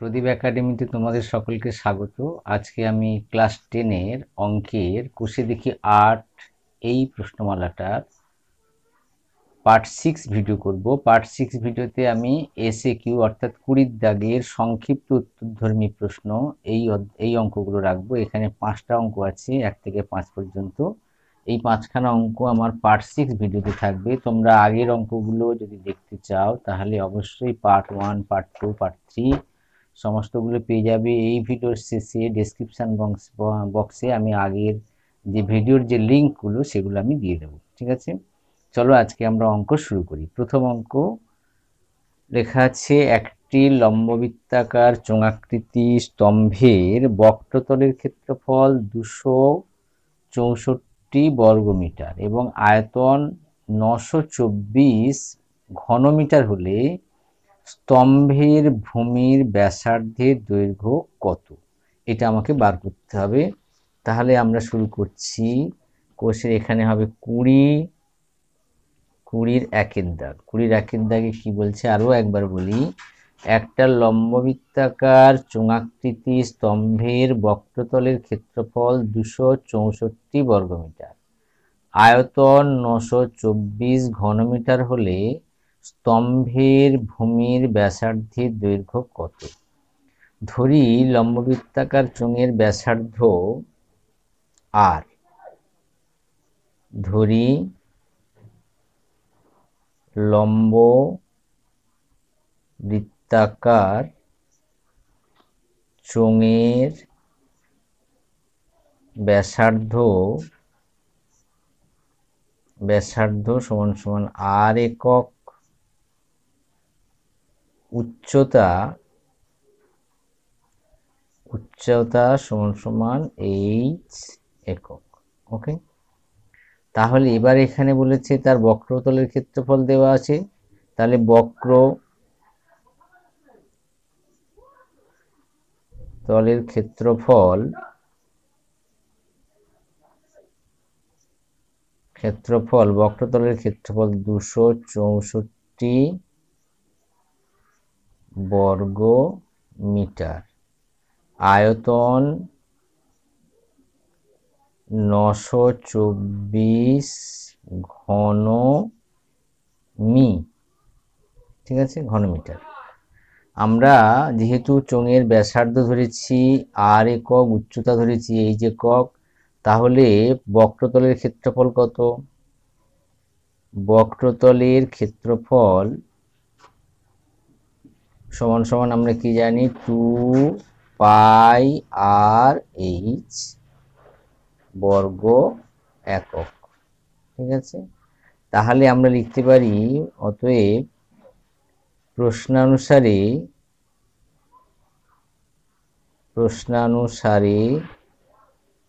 প্রদীপ একাডেমিতে তোমাদের সকলকে স্বাগত। আজকে আমি ক্লাস 10-এর অঙ্কের কোষে দেখি 8 এই প্রশ্নমালাটার পার্ট 6 ভিডিও করব। পার্ট 6 ভিডিওতে আমি এসএকিউ অর্থাৎ 20 দাগের সংক্ষিপ্ত উত্তরধর্মী প্রশ্ন এই অঙ্কগুলো রাখবো। এখানে 5টা অঙ্ক আছে 1 থেকে 5 পর্যন্ত। এই 5খানা অঙ্ক আমার পার্ট 6 ভিডিওতে থাকবে। তোমরা আগের অঙ্কগুলো যদি দেখতে চাও তাহলে অবশ্যই পার্ট 1, পার্ট 2, পার্ট 3 সমস্তগুলো পেয়ে যাবে। এই ভিডিওর শেষে ডেসক্রিপশন বক্সে আমি আগের যে ভিডিওর যে লিঙ্কগুলো সেগুলো আমি দিয়ে দেবো। ঠিক আছে, চলো আজকে আমরা অঙ্ক শুরু করি। প্রথম অঙ্ক লেখা আছে, একটি লম্ববৃত্তাকার চোঙাকৃতি স্তম্ভের বক্রতলের ক্ষেত্রফল 264 বর্গমিটার এবং আয়তন 924 ঘনমিটার হলে স্তম্ভের ভূমির ব্যাসার্ধের দৈর্ঘ্য কত? এটা আমাকে বার করতে হবে। তাহলে আমরা শুরু করছি। কোষের এখানে হবে 20-এর একের দাগ। 20-এর একের দাগে কি বলছে আরো একবার বলি। একটা লম্ববৃত্তাকার চোঙাকৃতি স্তম্ভের বক্রতলের ক্ষেত্রফল 264 বর্গমিটার, আয়তন 924 ঘনমিটার হলে স্তম্ভের ভূমির ব্যাসার্ধের দৈর্ঘ্য কত? ধরি লম্ববৃত্তাকার চোঙের ব্যাসার্ধ আর। ধরি লম্ব বৃত্তাকার চোঙের ব্যাসার্ধ সমান সমান আর একক, উচ্চতা সমান সমান এইচ একক। ওকে, তাহলে এবার এখানে বলেছে তার বক্রতলের ক্ষেত্রফল দেওয়া আছে। তাহলে বক্রতলের ক্ষেত্রফল বক্রতলের ক্ষেত্রফল 264 বর্গ মিটার, আয়তন 924 ঘন মি। ঠিক আছে, ঘনমিটার। আমরা যেহেতু চোঙের ব্যাসার্ধ ধরেছি আর একক, উচ্চতা ধরেছি এইচ একক, তাহলে বক্রতলের ক্ষেত্রফল কত? বক্রতলের ক্ষেত্রফল সমান সমান আমরা কি জানি, 2πr/h বর্গ একক। ঠিক আছে, তাহলে আমরা লিখতে পারি অতএব প্রশ্নানুসারে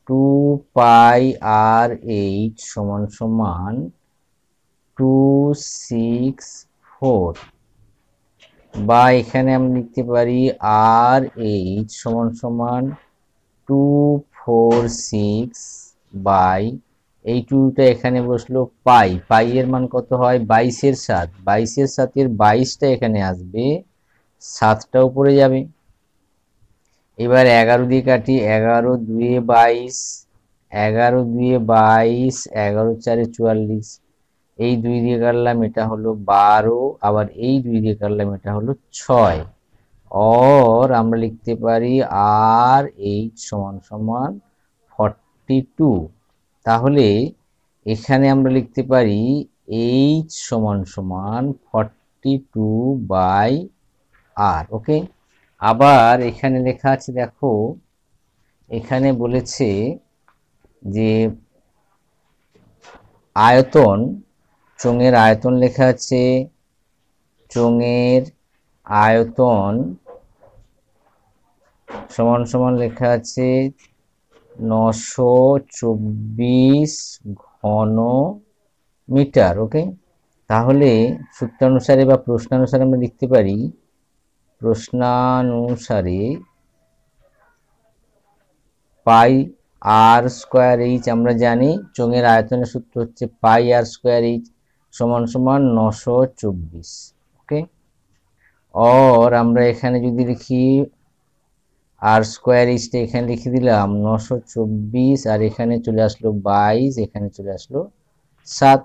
2πr/h সমান সমান 264, বা এখানে আমরা লিখতে পারি RH সমান সমান 246 বাই এই 2টা এখানে বসলো পাই। পাই এর মান কত হয়? 22-এর 7। 22-এর 7-এর 22টা এখানে আসবে, 7টা উপরে যাবে। এবার 11 দিয়ে কাটি, 11 2 22, 11 2 22, 11 4 44। এই 2 দিয়ে কাটলাম, এটা হলো 12, আবার এই 2 দিয়ে কাটলাম, এটা হলো 6। और আমরা লিখতে পারি RH সমান সমান 42। তাহলে এখানে আমরা লিখতে পারি H সমান সমান 42/r। ওকে, আবার এখানে লেখা আছে, দেখো এখানে বলেছে যে আয়তন, চোঙের আয়তন লেখা আছে, চোঙের আয়তন সমান সমান লেখা আছে 924 ঘন মিটার। ওকে, তাহলে সূত্রানুসারে বা প্রশ্নানুসারে আমরা লিখতে পারি, প্রশ্নানুসারে পাই আর স্কোয়ার এইচ আমরা জানি, চোঙের আয়তনের সূত্র হচ্ছে পাই আর স্কোয়ার এইচ সমান সমান 924। ওকে, और আমরা এখানে যদি লিখি আর স্কোয়ার এইচটা এখানে লিখে দিলাম 924, আর এখানে চলে আসলো 22, এখানে চলে আসলো 7।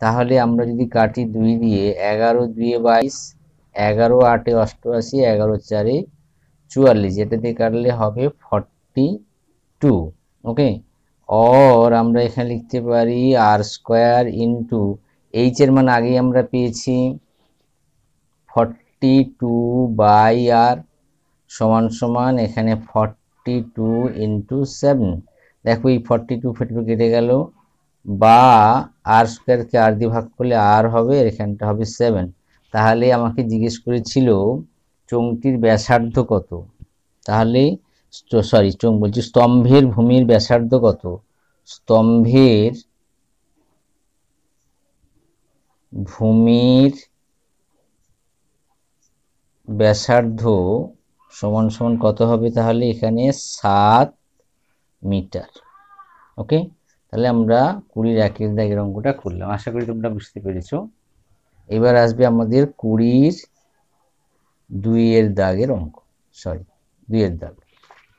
তাহলে আমরা যদি কাটি 2 দিয়ে, 11 2 22, 11 8 88, 11 4 44, এটা দিয়ে কাটলে হবে 42। ওকে, और আমরা এখানে লিখতে পারি আর স্কোয়ার ইন্টু এইচ এর মান আগেই আমরা পেয়েছি 42/r সমান সমান এখানে 42 ইন্টু 7। দেখো এই 42 কেটে গেল, বা আর স্কোয়ারকে আর দিয়ে ভাগ করলে আর হবে, এখানটা হবে 7। তাহলে আমাকে জিজ্ঞেস করেছিল চোঙটির ব্যাসার্ধ কত। তাহলে সরি, চোঙ বলছি, স্তম্ভের ভূমির ব্যাসার্ধ কত। স্তম্ভের ভূমির ব্যাসার্ধ সমান সমান কত হবে, তাহলে এখানে 7 মিটার। ওকে, তাহলে আমরা 20-1 দাগের অঙ্কটা করলাম। আশা করি তোমরা বুঝতে পেরেছো। এবার আসবে আমাদের 20-2 দাগের অঙ্ক। সরি, 2 দাগ।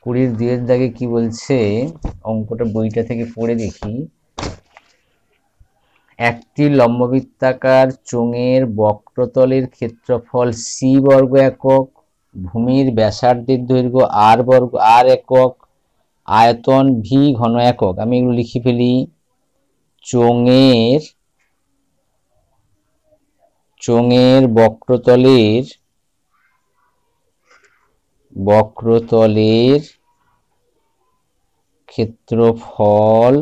20-2 দাগে কি বলছে, অঙ্কটা বইটা থেকে পড়ে দেখি। একটি লম্ববৃত্তাকার চোঙের বক্রতলের ক্ষেত্রফল সি বর্গ একক, ভূমির ব্যাসার্ধের দৈর্ঘ্য আর বর্গ আর একক, আয়তন ভি ঘন একক। আমি এগুলো লিখে ফেলি। চোঙের বক্রতলের ক্ষেত্রফল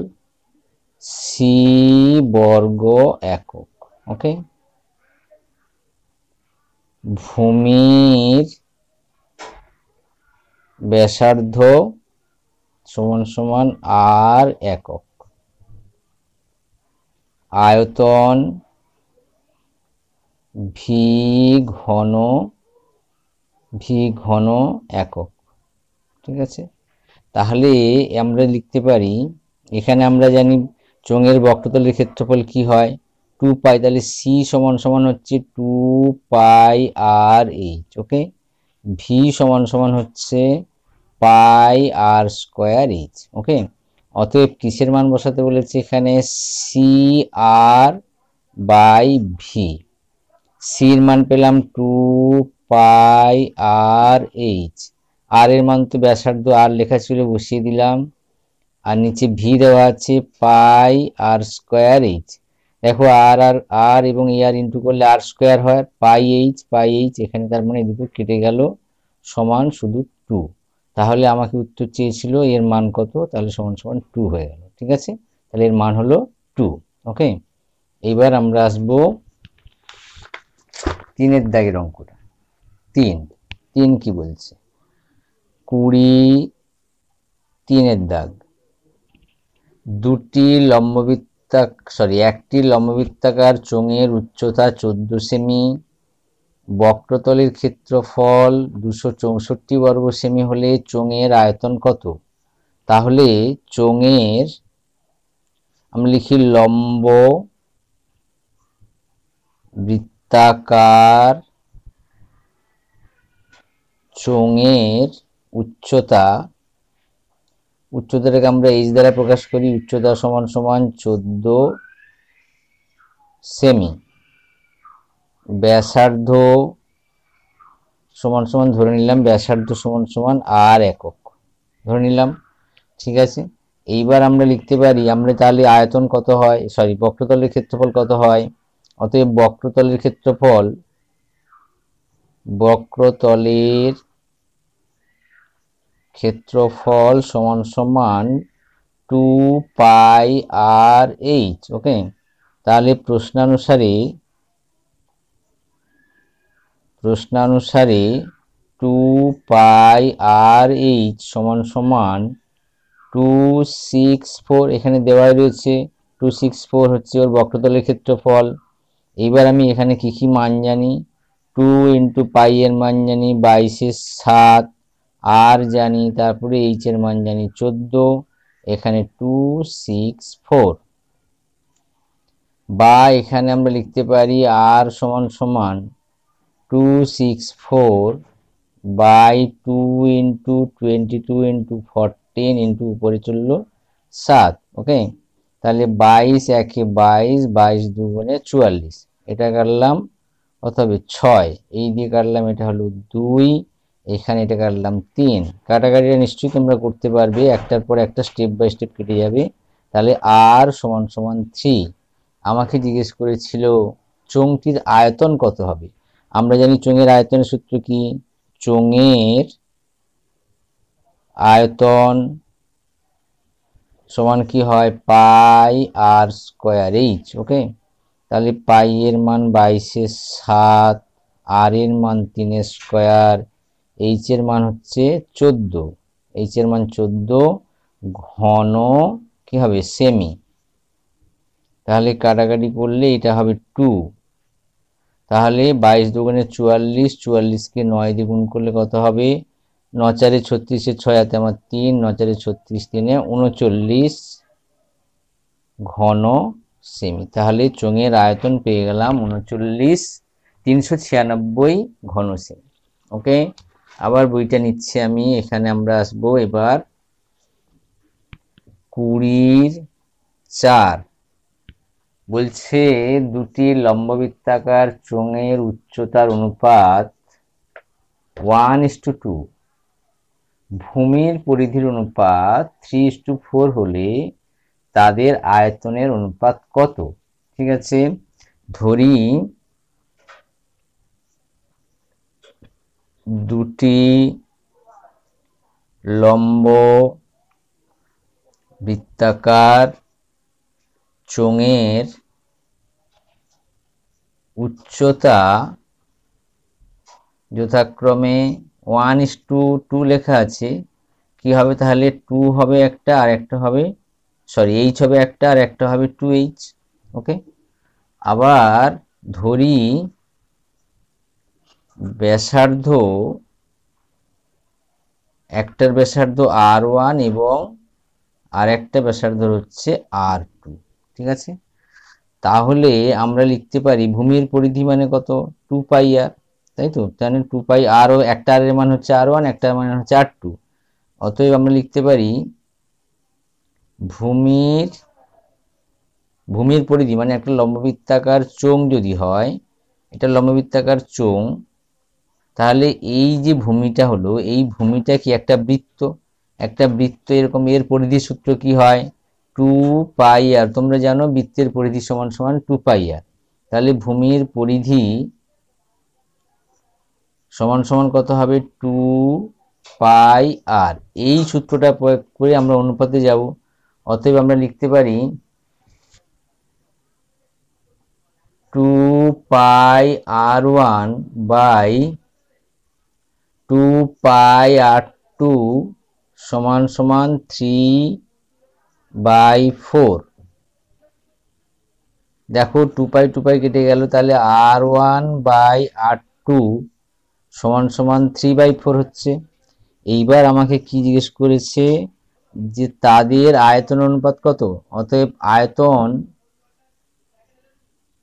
সি বর্গ একক। ওকে, ভূমির ব্যাসার্ধ সমান সমান আর একক, আয়তন ভি ঘন একক। ঠিক আছে, তাহলে আমরা লিখতে পারি, এখানে আমরা জানি চোঙের বক্রতলের ক্ষেত্রফল কি হয়, 2 পাই। তাহলে সি সমান সমান হচ্ছে 2πr/h। ওকে, ভি সমান সমান হচ্ছে πr²h। ওকে, অতএব কিসের মান বসাতে বলেছে এখানে, CR/V। সির মান পেলাম 2πr/h, আর এর মান তো ব্যাসার্ধ আর লেখা ছিল, বসিয়ে দিলাম। আর নিচে ভি দেওয়া আছে πr²h। দেখো আর এবং আর ইন্টু করলে আর স্কোয়ার হয়, পাই এইচ, এখানে তার মানে দুটো কেটে গেল, সমান শুধু 2। তাহলে আমাকে উত্তর চেয়েছিল এর মান কত, তাহলে সমান সমান 2 হয়ে গেল। ঠিক আছে, তাহলে এর মান হলো 2। ওকে, এইবার আমরা আসবো 3 দাগের অঙ্কটা। 3 কি বলছে, 20-3 দাগ। একটি লম্ববৃত্তাকার চোঙের উচ্চতা 14 সেমি, বক্রতলের ক্ষেত্রফল 264 বর্গ সেমি হলে চোঙের আয়তন কত। তাহলে চোঙের আমরা লিখি লম্ব বৃত্তাকার চোঙের উচ্চতাটাকে আমরা এইচ দ্বারা প্রকাশ করি। উচ্চতা সমান সমান 14 সেমি, ব্যাসার্ধ সমান সমান ধরে নিলাম, ব্যাসার্ধ সমান সমান আর একক ধরে নিলাম। ঠিক আছে, এইবার আমরা লিখতে পারি, আমরা তাহলে আয়তন কত হয়, বক্রতলের ক্ষেত্রফল কত হয়। অতএব বক্রতলের ক্ষেত্রফল সমান সমান 2πr/h। ওকে, তাহলে প্রশ্নানুসারে 2πr/h সমান সমান 264, এখানে দেওয়াই রয়েছে 264 হচ্ছে ওর বক্রতলের ক্ষেত্রফল। এইবার আমি এখানে কি কি মান জানি, 2 ইন্টু পাই এর মান জানি 22/7, আর জানি, তারপরে এইচ এর মান জানি 14, এখানে 264। বা এখানে আমরা লিখতে পারি আর সমান সমান 264 বাই 2 ইন্টু 22 ইন্টু 14 ইন্টু উপরে চললো 7। ওকে, তাহলে 22 একে 22, 22 দুগুণে 44, এটা কাটলাম কত হবে 6, এই দিয়ে কাটলাম এটা হলো 2, এখানে এটা কাটলাম 3। কাটাকাটিটা নিশ্চয়ই তোমরা করতে পারবে, একটার পর একটা স্টেপ বাই স্টেপ কেটে যাবে। তাহলে r সমান সমান 3। আমাকে জিজ্ঞেস করেছিল চোঙটির আয়তন কত হবে। আমরা জানি চোঙের আয়তনের সূত্র কি, চোঙের আয়তন সমান কি হয়, পাই আর স্কোয়ার এইচ। ওকে, তাহলে পাই এর মান 22 7, আর এর মান 3 স্কোয়ার, এইচ এর মান হচ্ছে 14, এইচ এর মান 14, ঘন কি হবে সেমি। তাহলে কাটাকাটি করলে এটা হবে 2। তাহলে 22 দুগুণে 44, 44কে 9 দিয়ে গুণ করলে কত হবে, 9 4 36, 6 হাতে আমার 3, 9 4 36, 3 39 ঘন সেমি। তাহলে চোঙের আয়তন পেয়ে গেলাম 39,396 ঘন সেমি। ওকে, আবার বইটা নিচ্ছে আমি, এখানে আমরা আসবো এবার 20-4। বলছে দুটি লম্ববৃত্তাকার চোঙের উচ্চতার অনুপাত 1:2, ভূমির পরিধির অনুপাত 3:4 হলে তাদের আয়তনের অনুপাত কত। ঠিক আছে, ধরি দুটি লম্ব বৃত্তাকার চোঙের উচ্চতা যথাক্রমে 1:2 লেখা আছে, কি হবে তাহলে 2 হবে একটা আর একটা হবে, সরি এইচ হবে একটা আর একটা হবে 2h। ওকে, আবার ধরি ব্যাসার্ধ, একটার ব্যাসার্ধ r1 এবং আর একটা ব্যাসার্ধ হচ্ছে r2। ঠিক আছে, তাহলে আমরা লিখতে পারি ভূমির পরিধি মানে কত, 2 পাই আর, তাই তো, তাহলে 2 পাই আর, ও একটা আর এর মান হচ্ছে r1, একটা মান হচ্ছে r2। অতএব আমরা লিখতে পারি ভূমির পরিধি মানে একটা লম্ববৃত্তাকার চোঙ যদি হয়, এটা লম্ববৃত্তাকার চোঙ, তাহলে এই যে ভূমিটা হলো, এই ভূমিটা কি একটা বৃত্ত, একটা বৃত্ত এরকম, এর পরিধির সূত্র কি হয় 2 পাই আর। তোমরা জানো বৃত্তের পরিধি সমান সমান 2 পাই আর। তাহলে ভূমির পরিধি সমান সমান কত হবে 2 পাই আর। এই সূত্রটা প্রয়োগ করে আমরা অনুপাতে যাব। অতএব আমরা লিখতে পারি 2 পাই r1 বাই 2 পাই r2 সমান সমান 3/4। দেখো 2 পাই 2 পাই কেটে গেল, তাহলে r1 বাই r2 সমান সমান 3/4 হচ্ছে। এইবার আমাকে কি জিজ্ঞেস করেছে যে তাদের আয়তন অনুপাত কত। অতএব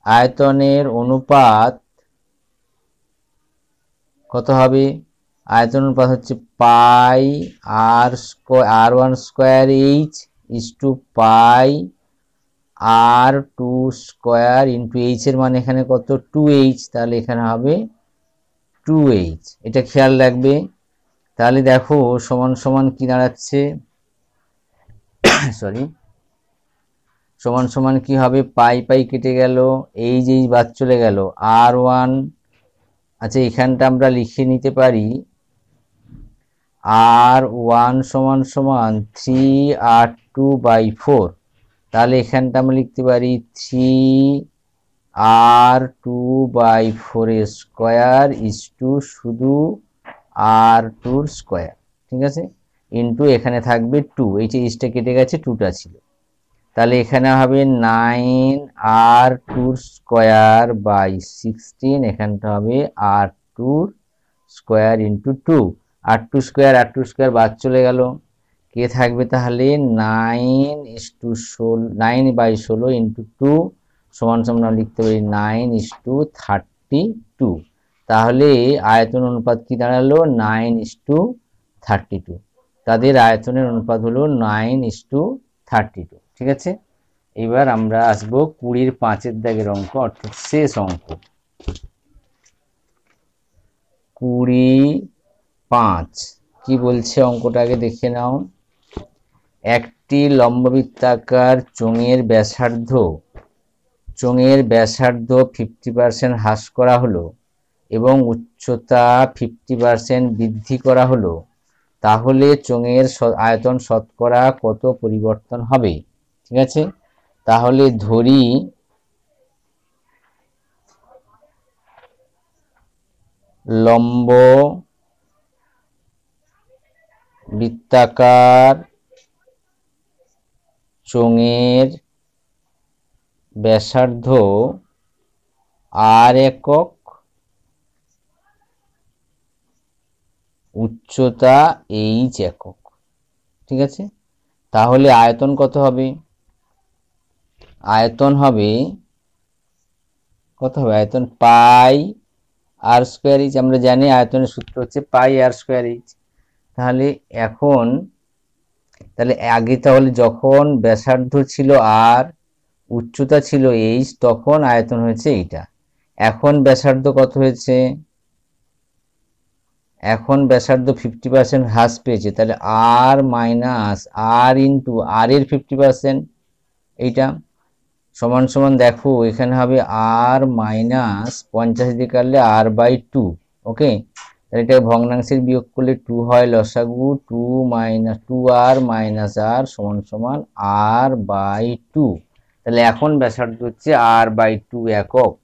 আয়তনের অনুপাত কত হবে, আয়তন অনুপাত হচ্ছে pi r1 square H is two pi r2 square into H এর মানে এখানে কত 2h, তাহলে এখানে হবে 2h। এটা খেয়াল রাখবে। তাহলে দেখো সমান সমান কি দাঁড়াচ্ছে, সরি, সমান সমান কি হবে, পাই পাই কেটে গেল, এই যে বাদ চলে গেল r1। আচ্ছা, এখানটা আমরা লিখে নিতে পারি r1 সমান সমান 3r2/4। তাহলে এখানটা আমরা লিখতে পারি 3r2/4 স্কয়ার ইজ টু শুধু r2 স্কয়ার। ঠিক আছে, ইন্টু এখানে থাকবে 2, এই যে ইসটা কেটে গেছে, 2টা ছিল। তাহলে এখানে হবে 9r2 স্কয়ার বাই 16, এখানটা হবে r2 square into 2, r2 square বাদ চলে গেল, কে থাকবে তাহলে 9/16 ইন্টু 2 সমান সমান লিখতে পারি 9:32। তাহলে আয়তন অনুপাত কি দাঁড়ালো 9:32। তাদের আয়তনের অনুপাত হলো 9:32। ঠিক আছে, এবার আমরা আসবো 20-5 দাগের অঙ্ক, অর্থাৎ শেষ অঙ্ক। 20-5 কি বলছে অঙ্কটাকে দেখে নাও। একটি লম্ববৃত্তাকার চোঙের ব্যাসার্ধ 50% হ্রাস করা হলো এবং উচ্চতা 50% বৃদ্ধি করা হলো, তাহলে চোঙের আয়তন শতকরা কত পরিবর্তন হবে? ঠিক আছে, তাহলে ধরি লম্ব বৃত্তাকার চোঙের ব্যাসার্ধ r একক, উচ্চতা h একক। ঠিক আছে, তাহলে আয়তন কত হবে? আয়তন হবে আয়তন পাই r স্কয়ার h। আমরা জানি আয়তনের সূত্র হচ্ছে পাই r স্কয়ার h। তাহলে আগে যখন ব্যাসার্ধ ছিল r, উচ্চতা ছিল h, তখন আয়তন হয়েছে এইটা। এখন ব্যাসার্ধ কত হয়েছে? এখন ব্যাসার্ধ 50% হ্রাস পেয়েছে, তাহলে r minus r into r এর 50%, এইটা সমান সমান দেখো এখানে হবে r মাইনাস 50 দিয়ে কাটলে r/2। ওকে, তাহলে এটা ভগ্নাংশের বিয়োগ করলে 2 হয়, লসাগু 2r মাইনাস r সমান সমান r/2। তাহলে এখন ব্যাসার্ধ হচ্ছে r/2 একক।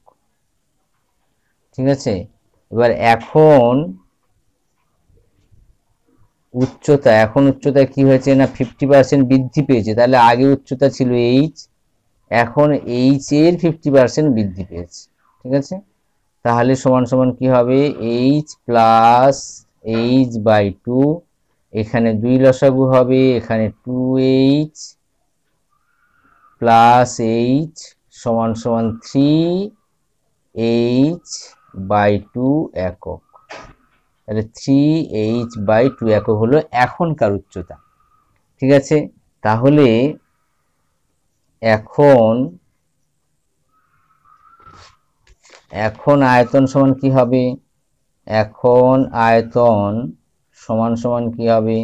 ঠিক আছে, এবার এখন উচ্চতা কি হয়েছে না 50% বৃদ্ধি পেয়েছে। তাহলে আগে উচ্চতা ছিল h, এখন h এর 50% বৃদ্ধি পেয়েছে। ঠিক আছে, তাহলে সমান সমান কি হবে h প্লাস h/2, এখানে 2 লসাগু হবে, এখানে 2h প্লাস h সমান সমান 3h/2 একক। তাহলে 3h/2 একক হলো এখনকার উচ্চতা। ঠিক আছে, তাহলে এখন আয়তন সমান কি হবে? এখন আয়তন সমান সমান কি হবে?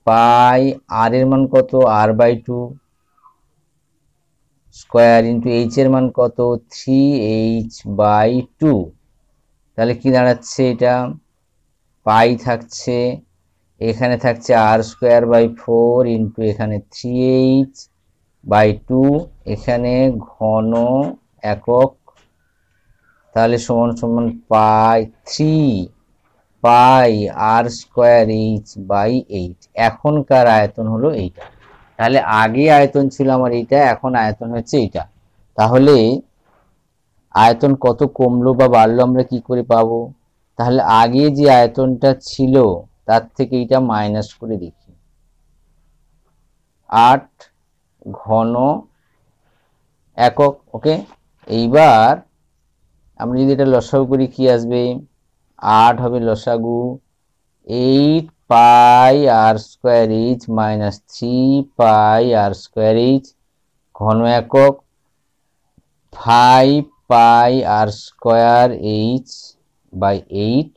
পাই r এর মান কত? r/2 স্কয়ার ইন্টু h এর মান কত? 3h/2। তাহলে কি দাঁড়াচ্ছে? এটা পাই থাকছে, এখানে থাকছে r²/4 ইন্টু এখানে 3h/2, এখানে ঘন একক। তাহলে সমান সমান পাই 3 r²h/8। এখনকার আয়তন হলো এইটা। তাহলে আগে আয়তন ছিল আমার এইটা, এখন আয়তন হচ্ছে এইটা। তাহলে আয়তন কত কমলো বা বাড়লো আমরা কি করে পাবো? তাহলে আগে যে আয়তনটা ছিল তার থেকে এটা মাইনাস করে দেখি। 8 ঘন একক। ওকে, এইবার আমরা যদি এটা লসাগু করি কি আসবে? 8 হবে লসাগু, 8 পাই r² মাইনাস 3 পাই r², ঘন একক 5 পাই r²h/8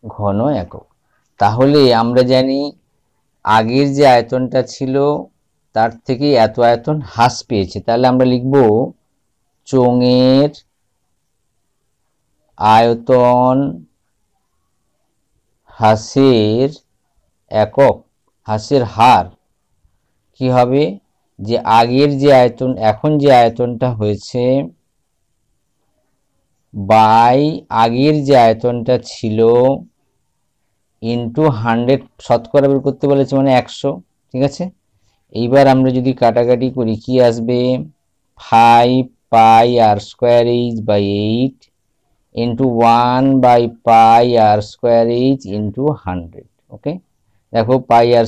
ঘন একক। তাহলে আমরা জানি আগের যে আয়তনটা ছিল তার থেকে এত আয়তন হ্রাস পেয়েছে। তাহলে আমরা লিখব চোঙের আয়তন হ্রাসের একক, হ্রাসের হার কি হবে? যে আগের যে আয়তন, এখন যে আয়তনটা হয়েছে বাই আগের যে আয়তনটা ছিল ইন্টু 100, শতকরা বের করতে বলেছে মানে 100। ঠিক আছে, এইবার আমরা যদি কাটাকাটি করি কি আসবে? 5 pi r²h/8 into 1 by pi r²h into 100। Okay, দেখো পাই r²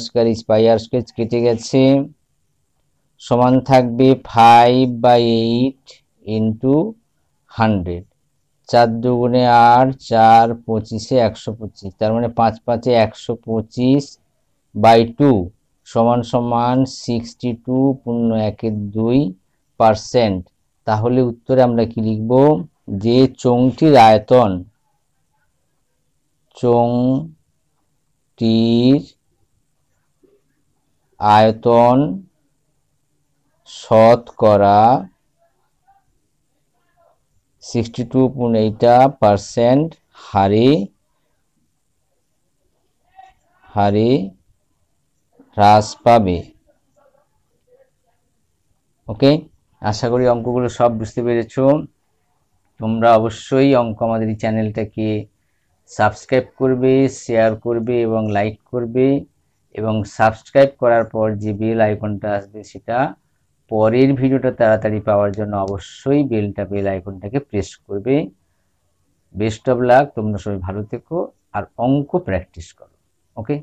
কেটে গেছে, সমান থাকবে 5/8 ইন্টু 100। 4 দুগুণে 8, 4 25-এ 125, তার মানে 5 5-এ 125 বাই 2 সমান সমান 62 পূর্ণ 1-এর 2%। তাহলে উত্তরে আমরা কি লিখব, যে চোঙটির আয়তন শতকরা 62.8% হারে হ্রাস পাবে। ওকে, আশা করি অঙ্কগুলো সব বুঝতে পেরেছো। তোমরা অবশ্যই আমাদের এই চ্যানেলটাকে সাবস্ক্রাইব করবে, শেয়ার করবে এবং লাইক করবে, এবং সাবস্ক্রাইব করার পর যে বেল আইকনটা আসবে সেটা পরের ভিডিওটা তাড়াতাড়ি পাওয়ার জন্য অবশ্যই বেল আইকনটাকে প্রেস করবে। বেস্ট অফ লাক, তোমরা সবাই ভালো থেকো আর অঙ্ক প্র্যাকটিস করো। ওকে।